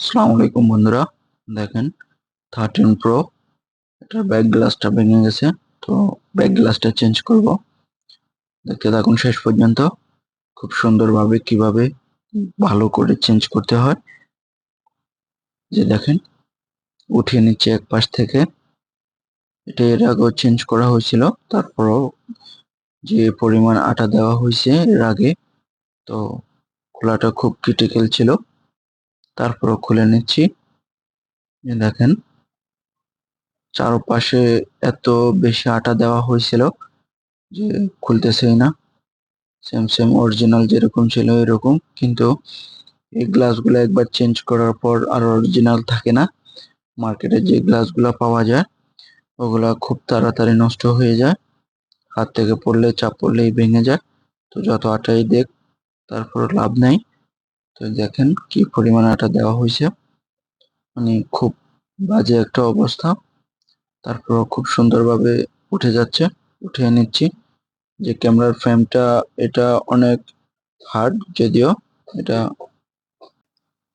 আসসালামু আলাইকুম বন্ধুরা, দেখেন 13 প্রো এটার ব্যাক গ্লাসটা ভেঙে গেছে। তো ব্যাক গ্লাসটা চেঞ্জ করব। দেখতে থাকুন শেষ পর্যন্ত। খুব সুন্দরভাবে কিভাবে ভালো করে চেঞ্জ করতে হয়, যে দেখেন উঠিয়ে নিচ্ছে এক পাশ থেকে। এটা এর আগেও চেঞ্জ করা হয়েছিল, তারপরও যে পরিমাণ আটা দেওয়া হয়েছে এর আগে, তো খোলাটা খুব ক্রিটিক্যাল ছিল। তারপরও খুলে নিচ্ছি। যে দেখেন চারপাশে এত বেশি আটা দেওয়া হয়েছিল যে খুলতেছেই না। সেম সেম অরিজিনাল যেরকম ছিল এরকম, কিন্তু এই গ্লাসগুলো একবার চেঞ্জ করার পর আর অরিজিনাল থাকে না। মার্কেটে যে গ্লাসগুলো পাওয়া যায় ওগুলা খুব তাড়াতাড়ি নষ্ট হয়ে যায়, হাত থেকে পড়লে চাপ পড়লেই ভেঙে যায়। তো যত আটাই দেখ, তারপর লাভ নাই। তো দেখেন কি পরিমাণ আটা দেওয়া হয়েছে, মানে খুব বাজে একটা অবস্থা। তারপর খুব সুন্দরভাবে উঠে যাচ্ছে, উঠিয়ে নিচ্ছি। যে ক্যামেরার ফ্রেমটা, এটা অনেক হার্ড যদিও। এটা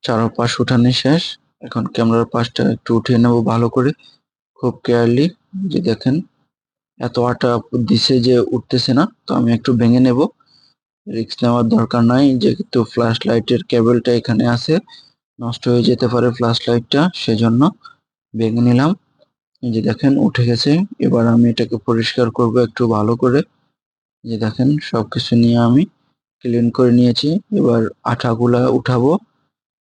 চারপাশ উঠানো শেষ। এখন ক্যামেরার পাশটা একটু উঠিয়ে নেব ভালো করে, খুব কেয়ারলি। যে দেখেন এত আটা দিছে যে উঠতেছে না, তো আমি একটু ভেঙে নেব। রিস্ক নেওয়ার দরকার নাই, যেহেতু ফ্ল্যাশ লাইটের কেবলটা এখানে আছে, নষ্ট হয়ে যেতে পারে ফ্ল্যাশ লাইটটা, সেজন্য ভেঙে নিলাম। এই যে দেখেন উঠে গেছে। এবার আমি এটাকে পরিষ্কার করব একটু ভালো করে। যে দেখেন সবকিছু নিয়ে আমি ক্লিন করে নিয়েছি। এবার আঠাগুলা উঠাবো।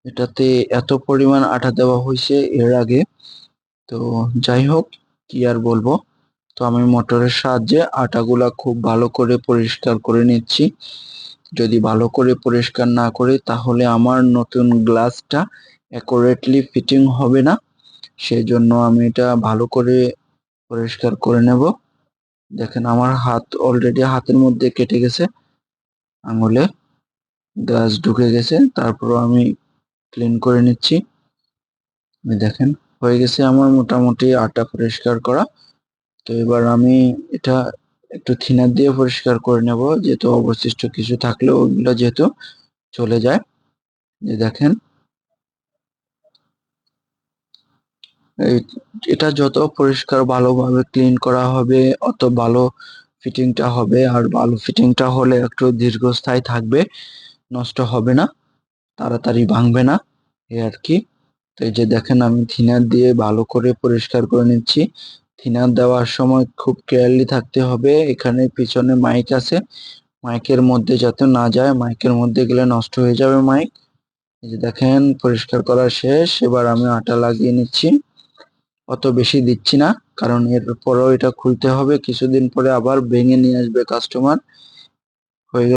এটাতে এত পরিমাণ আঠা দেওয়া হয়েছে এর আগে, তো যাই হোক, কি আর বলবো। তো আমি মোটরের সাহায্যে আটাগুলা খুব ভালো করে পরিষ্কার করে নিচ্ছি। যদি ভালো করে পরিষ্কার না করি তাহলে আমার নতুন গ্লাসটা অ্যাকুরেটলি ফিটিং হবে না। সেই জন্য আমি এটা ভালো করে পরিষ্কার করে নেব। দেখেন আমার হাত অলরেডি, হাতের মধ্যে কেটে গেছে, আঙুলে গ্লাস ঢুকে গেছে। তারপরও আমি ক্লিন করে নিচ্ছি। দেখেন হয়ে গেছে আমার মোটামুটি আটা পরিষ্কার করা। তো এবার আমি এটা একটু থিনার দিয়ে পরিষ্কার করে নেব, যেহেতু অবশিষ্ট কিছু থাকলে ওগুলো যেহেতু চলে যায়। যে দেখেন এই, এটা যত পরিষ্কার ভালোভাবে ক্লিন করা হবে অত ভালো ফিটিংটা হবে। আর ভালো ফিটিংটা হলে একটু দীর্ঘস্থায়ী থাকবে, নষ্ট হবে না, তাড়াতাড়ি ভাঙবে না, এই আর কি। তো এই যে দেখেন আমি থিনার দিয়ে ভালো করে পরিষ্কার করে নিচ্ছি। থিনার দেওয়ার সময় খুব কেয়ারলি থাকতে হবে। এখানে পিছনে মাইক আছে, মাইকের মধ্যে যাতে না যায়, মাইকের মধ্যে গেলে নষ্ট হয়ে যাবে মাইক। এই যে দেখেন পরিষ্কার করা শেষ। এবার আমি আটা লাগিয়ে নিচ্ছি। অত বেশি দিচ্ছি না, কারণ এরপরেও এটা খুলতে হবে, কিছুদিন পরে আবার ভেঙে নিয়ে আসবে কাস্টমার। হয়ে গেল।